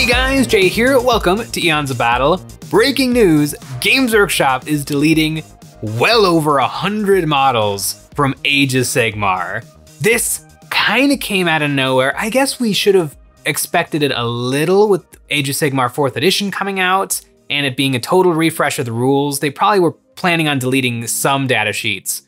Hey guys, Jay here. Welcome to Eons of Battle. Breaking news, Games Workshop is deleting well over 100 models from Age of Sigmar. This kind of came out of nowhere. I guess we should have expected it a little with Age of Sigmar 4th edition coming out and it being a total refresh of the rules. They probably were planning on deleting some data sheets,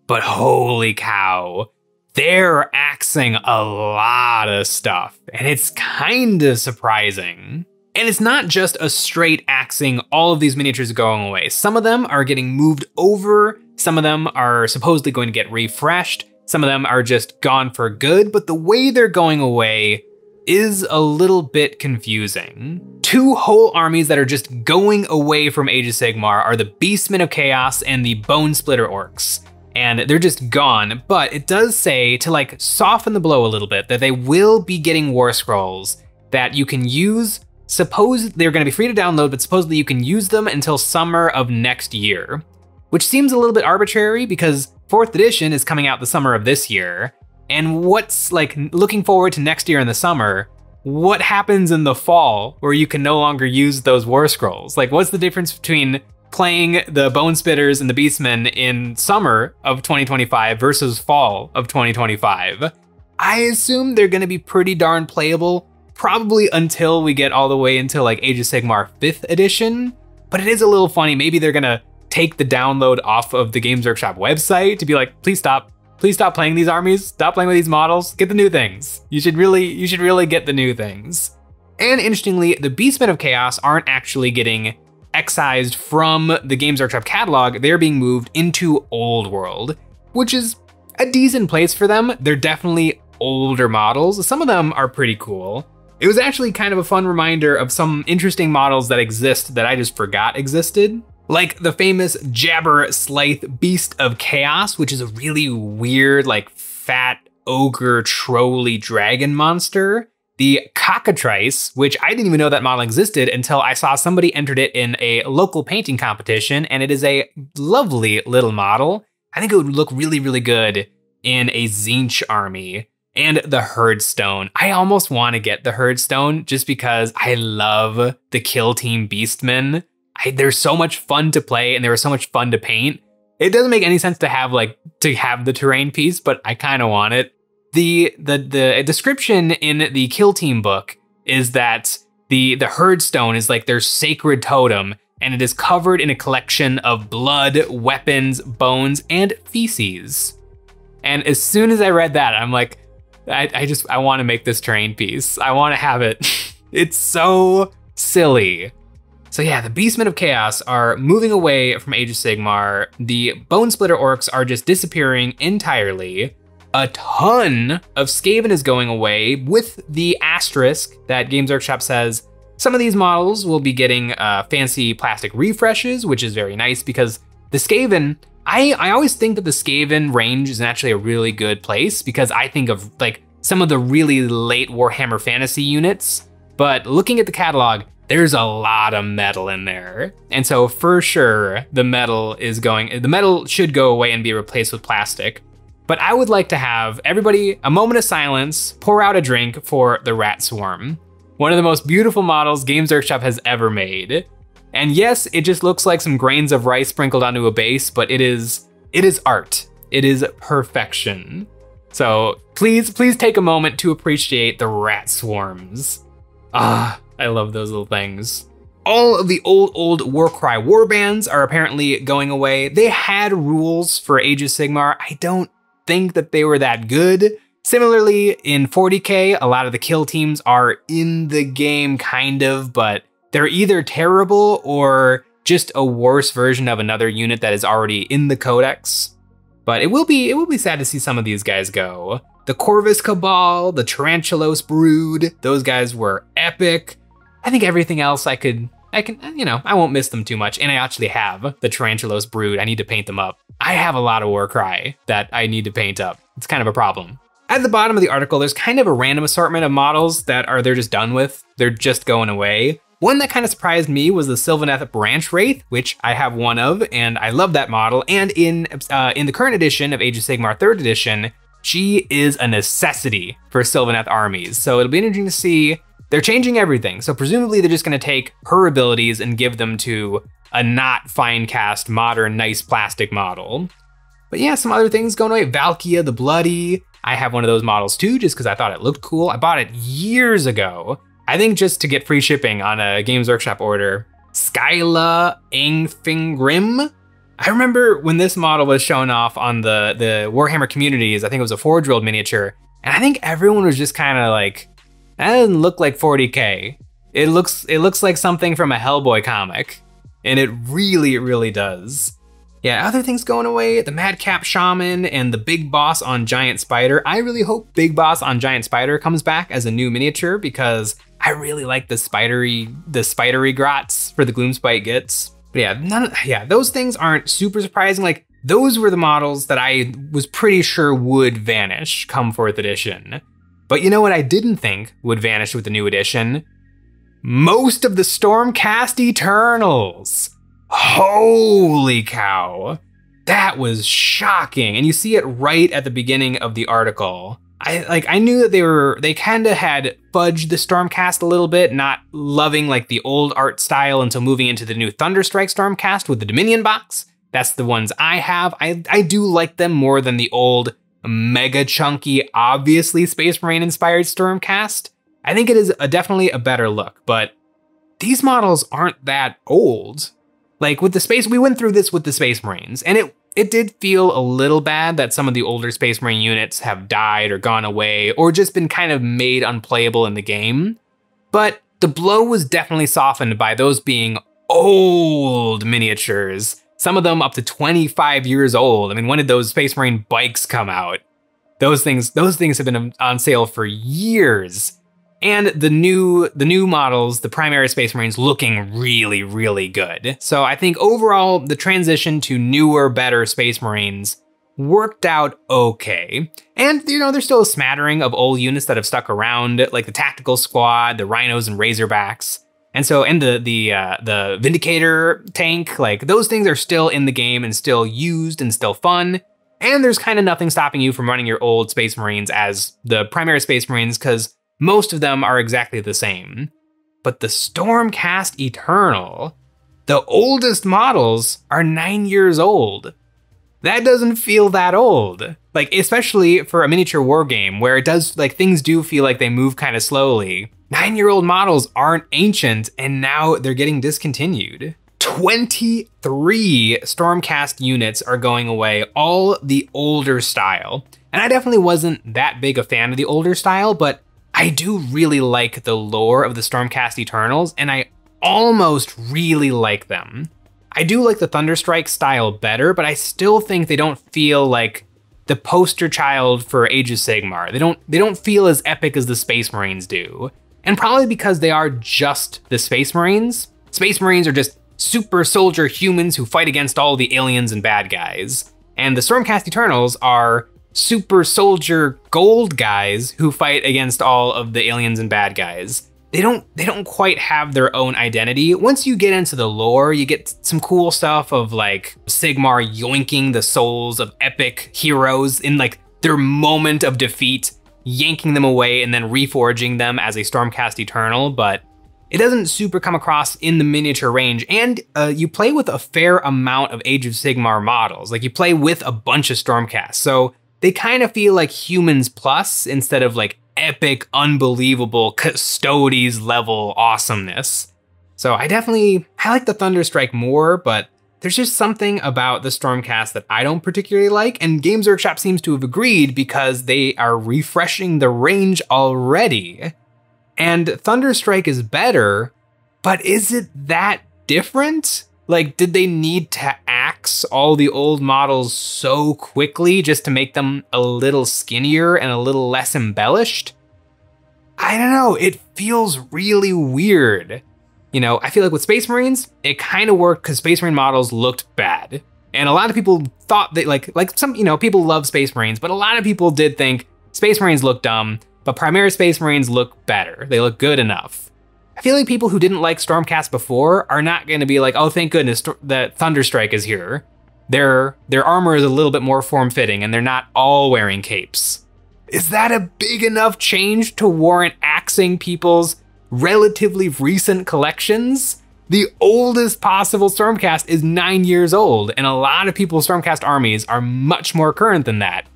but holy cow. They're axing a lot of stuff, and it's kind of surprising. And it's not just a straight axing, all of these miniatures are going away. Some of them are getting moved over, some of them are supposedly going to get refreshed, some of them are just gone for good, but the way they're going away is a little bit confusing. Two whole armies that are just going away from Age of Sigmar are the Beastmen of Chaos and the Bone Splitter Orcs. And they're just gone, but it does say to like soften the blow a little bit that they will be getting War Scrolls that you can use. Suppose they're gonna be free to download, but supposedly you can use them until summer of next year, which seems a little bit arbitrary because 4th edition is coming out the summer of this year. And what's like looking forward to next year in the summer, what happens in the fall where you can no longer use those War Scrolls? Like what's the difference between playing the Bone Spitters and the Beastmen in summer of 2025 versus fall of 2025. I assume they're gonna be pretty darn playable, probably until we get all the way into like Age of Sigmar 5th edition, but it is a little funny. Maybe they're gonna take the download off of the Games Workshop website to be like, please stop playing these armies, stop playing with these models, get the new things. You should really get the new things. And interestingly, the Beastmen of Chaos aren't actually getting excised from the Games Workshop catalog. They're being moved into Old World, which is a decent place for them. They're definitely older models. Some of them are pretty cool. It was actually kind of a fun reminder of some interesting models that exist that I just forgot existed. Like the famous Jabber Slythe Beast of Chaos, which is a really weird, like fat ogre trolly dragon monster. The Cockatrice, which I didn't even know that model existed until I saw somebody entered it in a local painting competition, and it is a lovely little model. I think it would look really, really good in a Tzeentch army. And the Herdstone. I almost want to get the Herdstone just because I love the Kill Team Beastmen. They're so much fun to play and they were so much fun to paint. It doesn't make any sense to have the terrain piece, but I kind of want it. The description in the Kill Team book is that the Herdstone is like their sacred totem, and it is covered in a collection of blood, weapons, bones, and feces. And as soon as I read that, I'm like, I want to make this terrain piece. I want to have it. It's so silly. So yeah, the Beastmen of Chaos are moving away from Age of Sigmar. The Bone Splitter Orcs are just disappearing entirely. A ton of Skaven is going away with the asterisk that Games Workshop says some of these models will be getting fancy plastic refreshes, which is very nice because the Skaven, I always think that the Skaven range is actually a really good place because I think of like some of the really late Warhammer Fantasy units, but looking at the catalog, there's a lot of metal in there. And so for sure, the metal should go away and be replaced with plastic. But I would like to have everybody a moment of silence, pour out a drink for the Rat Swarm. One of the most beautiful models Games Workshop has ever made. And yes, it just looks like some grains of rice sprinkled onto a base, but it is art. It is perfection. So please take a moment to appreciate the Rat Swarms. Ah, I love those little things. All of the old Warcry warbands are apparently going away. They had rules for Age of Sigmar. I don't think that they were that good. Similarly, in 40K, a lot of the kill teams are in the game kind of, but they're either terrible or just a worse version of another unit that is already in the codex. But it will be sad to see some of these guys go. The Corvus Cabal, the Tarantulos Brood, those guys were epic. I think everything else I won't miss them too much. And I actually have the Tarantulos Brood. I need to paint them up. I have a lot of Warcry that I need to paint up. It's kind of a problem. At the bottom of the article, there's kind of a random assortment of models that they're just done with. They're just going away. One that kind of surprised me was the Sylvaneth Branch Wraith, which I have one of, and I love that model. And in the current edition of Age of Sigmar 3rd edition, she is a necessity for Sylvaneth armies. So it'll be interesting to see they're changing everything. So presumably they're just gonna take her abilities and give them to a not fine cast, modern, nice plastic model. But yeah, some other things going away. Valkia the Bloody. I have one of those models too, just because I thought it looked cool. I bought it years ago. I think just to get free shipping on a Games Workshop order. Skyla Angfingrim. I remember when this model was shown off on the Warhammer communities, I think it was a Forge World miniature, and I think everyone was just kind of like, that doesn't look like 40K. It looks like something from a Hellboy comic, and it really does. Yeah, other things going away, the Madcap Shaman and the Big Boss on Giant Spider. I really hope Big Boss on Giant Spider comes back as a new miniature because I really like the spidery grots for the Gloomspite Gits. But yeah, those things aren't super surprising. Like, those were the models that I was pretty sure would vanish come 4th edition. But you know what I didn't think would vanish with the new edition? Most of the Stormcast Eternals. Holy cow. That was shocking. And you see it right at the beginning of the article. I knew that they kind of had fudged the Stormcast a little bit, not loving like the old art style until moving into the new Thunderstrike Stormcast with the Dominion box. That's the ones I have. I do like them more than the old mega chunky, obviously Space Marine inspired Stormcast. I think it is definitely a better look, but these models aren't that old. Like with the Space, we went through this with the Space Marines, and it did feel a little bad that some of the older Space Marine units have died or gone away or just been kind of made unplayable in the game. But the blow was definitely softened by those being old miniatures, some of them up to 25 years old. I mean, when did those Space Marine bikes come out? Those things have been on sale for years. And the new models, the primary Space Marines, looking really good. So I think overall, the transition to newer, better Space Marines worked out okay. And you know, there's still a smattering of old units that have stuck around, like the Tactical Squad, the Rhinos and Razorbacks. And so, and the Vindicator tank, like those things are still in the game and still used and still fun. And there's kind of nothing stopping you from running your old Space Marines as the primary Space Marines, because most of them are exactly the same. But the Stormcast Eternal, the oldest models are 9 years old. That doesn't feel that old. Like, especially for a miniature war game where it does, like, things do feel like they move kind of slowly. 9-year-old models aren't ancient, and now they're getting discontinued. 23 Stormcast units are going away, all the older style. And I definitely wasn't that big a fan of the older style, but I do really like the lore of the Stormcast Eternals, and I almost really like them. I do like the Thunderstrike style better, but I still think they don't feel like the poster child for Age of Sigmar. They don't feel as epic as the Space Marines do. And probably because they are just the Space Marines. Space Marines are just super soldier humans who fight against all the aliens and bad guys. And the Stormcast Eternals are super soldier gold guys who fight against all of the aliens and bad guys. They don't quite have their own identity. Once you get into the lore, you get some cool stuff of like Sigmar yoinking the souls of epic heroes in like their moment of defeat, yanking them away and then reforging them as a Stormcast Eternal, but it doesn't super come across in the miniature range. And you play with a fair amount of Age of Sigmar models. Like you play with a bunch of Stormcasts. So they kind of feel like humans plus instead of like epic, unbelievable Custodes level awesomeness. So I like the Thunderstrike more, but there's just something about the Stormcast that I don't particularly like, and Games Workshop seems to have agreed because they are refreshing the range already. And Thunderstrike is better, but is it that different? Like, did they need to axe all the old models so quickly just to make them a little skinnier and a little less embellished? I don't know, it feels really weird. You know, I feel like with Space Marines, it kind of worked because Space Marine models looked bad. And a lot of people thought that, like some, you know, people love Space Marines, but a lot of people did think Space Marines look dumb, but Primary Space Marines look better. They look good enough. I feel like people who didn't like Stormcast before are not going to be like, oh, thank goodness that Thunderstrike is here. Their armor is a little bit more form-fitting and they're not all wearing capes. Is that a big enough change to warrant axing people's relatively recent collections, the oldest possible Stormcast is 9 years old, and a lot of people's Stormcast armies are much more current than that.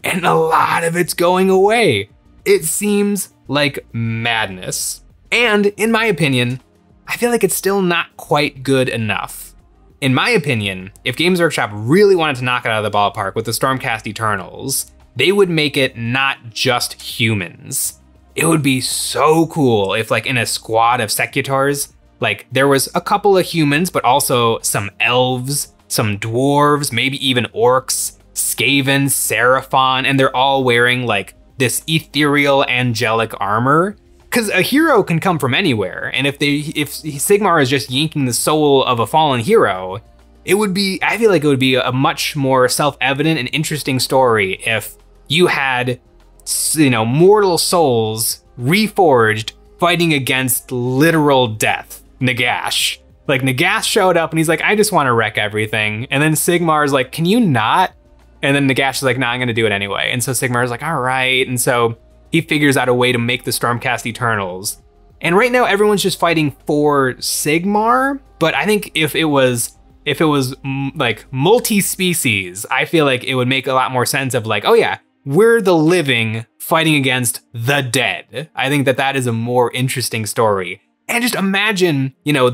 And a lot of it's going away. It seems like madness. And in my opinion, I feel like it's still not quite good enough. In my opinion, if Games Workshop really wanted to knock it out of the ballpark with the Stormcast Eternals, they would make it not just humans. It would be so cool if, like, in a squad of Secutors, like, there was a couple of humans, but also some elves, some dwarves, maybe even orcs, Skaven, Seraphon, and they're all wearing, like, this ethereal angelic armor. Because a hero can come from anywhere, and if Sigmar is just yanking the soul of a fallen hero, it would be, I feel like it would be a much more self-evident and interesting story if you had, you know, mortal souls reforged fighting against literal death. Nagash. Like, Nagash showed up and he's like, I just want to wreck everything. And then Sigmar's like, can you not? And then Nagash is like, nah, I'm going to do it anyway. And so Sigmar's like, all right. And so he figures out a way to make the Stormcast Eternals. And right now everyone's just fighting for Sigmar. But I think if it was like multi-species, I feel like it would make a lot more sense of like, oh yeah, we're the living fighting against the dead. I think that is a more interesting story. And just imagine, you know,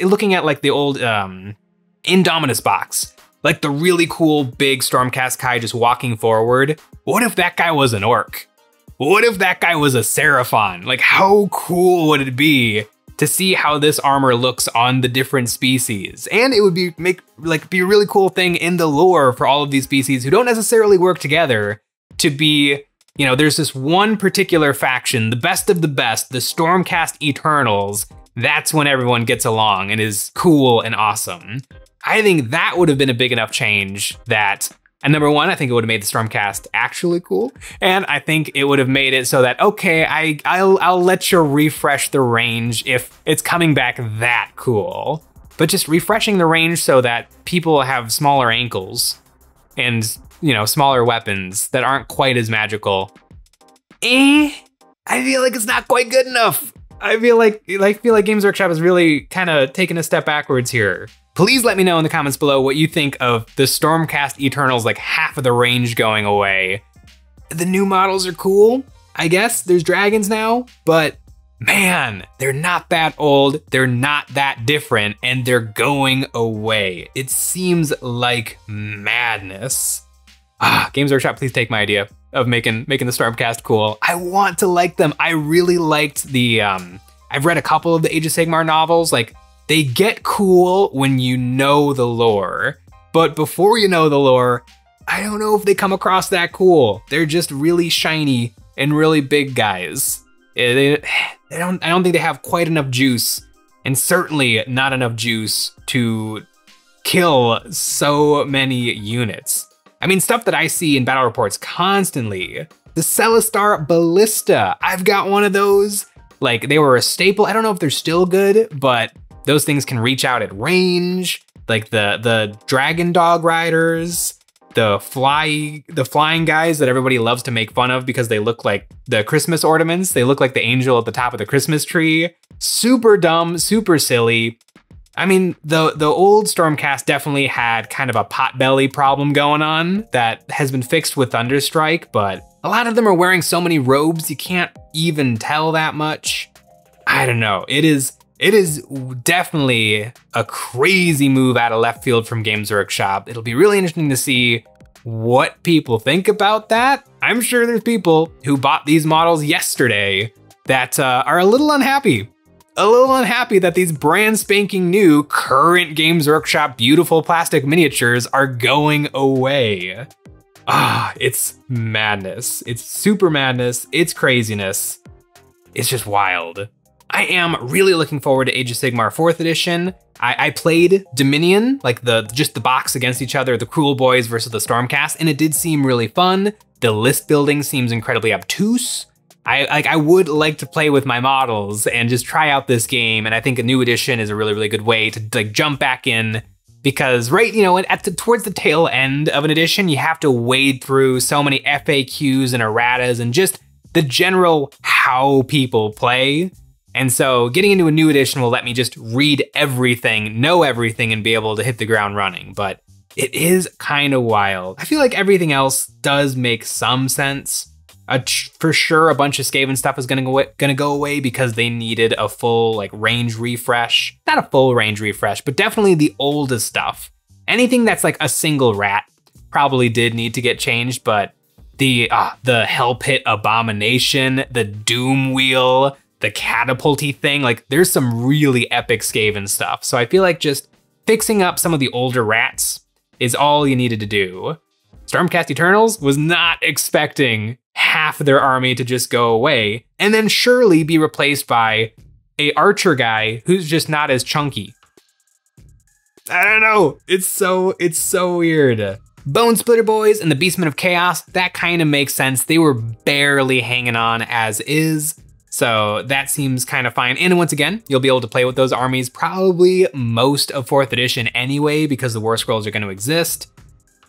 looking at like the old Indominus box, like the really cool big Stormcast Kai just walking forward. What if that guy was an orc? What if that guy was a Seraphon? Like, how cool would it be to see how this armor looks on the different species? And it would be a really cool thing in the lore for all of these species who don't necessarily work together to be, you know, there's this one particular faction, the best of the best, the Stormcast Eternals. That's when everyone gets along and is cool and awesome. I think that would have been a big enough change that, and number one, I think it would have made the Stormcast actually cool. And I think it would have made it so that, okay, I'll let you refresh the range if it's coming back that cool. But just refreshing the range so that people have smaller ankles and, you know, smaller weapons that aren't quite as magical. I feel like it's not quite good enough. I feel like Games Workshop is really kind of taking a step backwards here. Please let me know in the comments below what you think of the Stormcast Eternals, like half of the range going away. The new models are cool, I guess. There's dragons now, but man, they're not that old, they're not that different, and they're going away. It seems like madness. Games Workshop, please take my idea of making the Stormcast cool. I want to like them. I really liked the, I've read a couple of the Age of Sigmar novels. Like, they get cool when you know the lore, but before you know the lore, I don't know if they come across that cool. They're just really shiny and really big guys. I don't think they have quite enough juice, and certainly not enough juice to kill so many units. I mean, stuff that I see in battle reports constantly. The Celestar Ballista, I've got one of those. Like, they were a staple. I don't know if they're still good, but those things can reach out at range. Like the Dragon Dog Riders, the flying guys that everybody loves to make fun of because they look like the Christmas ornaments. They look like the angel at the top of the Christmas tree. Super dumb, super silly. I mean, the old Stormcast definitely had kind of a potbelly problem going on that has been fixed with Thunderstrike, but a lot of them are wearing so many robes you can't even tell that much. I don't know. It is definitely a crazy move out of left field from Games Workshop. It'll be really interesting to see what people think about that. I'm sure there's people who bought these models yesterday that are a little unhappy. A little unhappy that these brand spanking new current Games Workshop beautiful plastic miniatures are going away. It's madness. It's super madness. It's craziness. It's just wild. I am really looking forward to Age of Sigmar 4th edition. I played Dominion, like just the box against each other, the Cruel Boys versus the Stormcast, and it did seem really fun. The list building seems incredibly obtuse. I would like to play with my models and just try out this game, and I think a new edition is a really, really good way to like jump back in, because towards the tail end of an edition, you have to wade through so many FAQs and erratas and just the general how people play. And so getting into a new edition will let me just read everything, know everything, and be able to hit the ground running. But it is kind of wild. I feel like everything else does make some sense. For sure, a bunch of Skaven stuff is gonna go away because they needed a full like range refresh. Not a full range refresh, but definitely the oldest stuff. Anything that's like a single rat probably did need to get changed, but the Hell Pit Abomination, the Doom Wheel, the catapulty thing, like there's some really epic Skaven stuff. So I feel like just fixing up some of the older rats is all you needed to do. Stormcast Eternals was not expecting half of their army to just go away and then surely be replaced by a archer guy who's just not as chunky. I don't know, it's so weird. Bone Splitter Boys and the Beastmen of Chaos, that kind of makes sense. They were barely hanging on as is. So that seems kind of fine. And once again, you'll be able to play with those armies probably most of 4th edition anyway, because the War Scrolls are going to exist.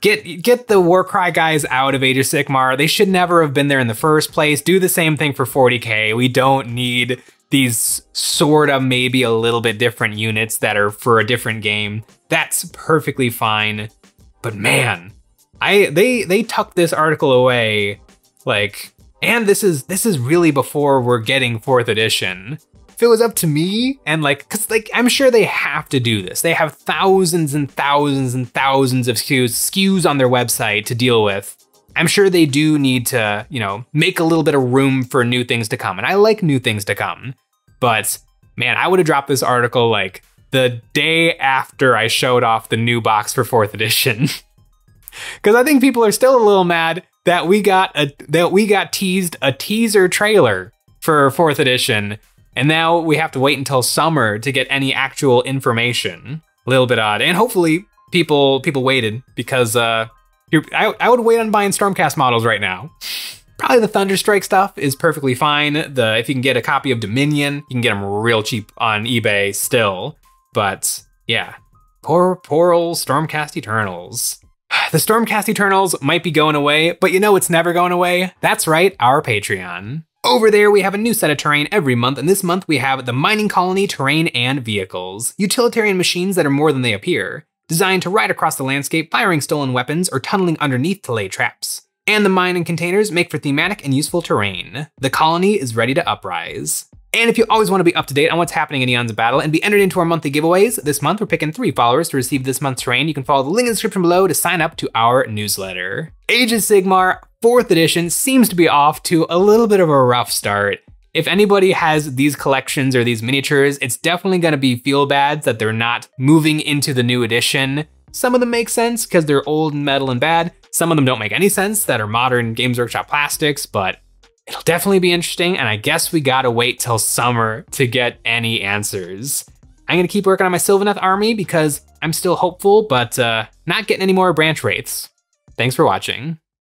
Get the Warcry guys out of Age of Sigmar. They should never have been there in the first place. Do the same thing for 40k. We don't need these sort of maybe a little bit different units that are for a different game. That's perfectly fine. But man, they tucked this article away like, and this is really before we're getting 4th edition. If it was up to me, and like, cause like, I'm sure they have to do this. They have thousands and thousands and thousands of SKUs on their website to deal with. I'm sure they do need to, you know, make a little bit of room for new things to come. And I like new things to come, but man, I would have dropped this article like the day after I showed off the new box for 4th edition. Cause I think people are still a little mad that we got teased a teaser trailer for 4th edition, and now we have to wait until summer to get any actual information. A little bit odd, and hopefully people waited because I would wait on buying Stormcast models right now. Probably the Thunderstrike stuff is perfectly fine. If you can get a copy of Dominion, you can get them real cheap on eBay still. But yeah, poor old Stormcast Eternals. The Stormcast Eternals might be going away, but you know it's never going away. That's right, our Patreon. Over there, we have a new set of terrain every month, and this month we have the Mining Colony Terrain and Vehicles. Utilitarian machines that are more than they appear, designed to ride across the landscape, firing stolen weapons, or tunneling underneath to lay traps. And the mining containers make for thematic and useful terrain. The colony is ready to uprise. And if you always want to be up to date on what's happening in Eons of Battle and be entered into our monthly giveaways, this month we're picking 3 followers to receive this month's terrain. You can follow the link in the description below to sign up to our newsletter. Age of Sigmar 4th edition seems to be off to a little bit of a rough start. If anybody has these collections or these miniatures, it's definitely going to be feel bad that they're not moving into the new edition. Some of them make sense because they're old and metal and bad. Some of them don't make any sense that are modern Games Workshop plastics, but it'll definitely be interesting, and I guess we gotta wait till summer to get any answers. I'm gonna keep working on my Sylvaneth army because I'm still hopeful, but not getting any more branch wraiths. Thanks for watching.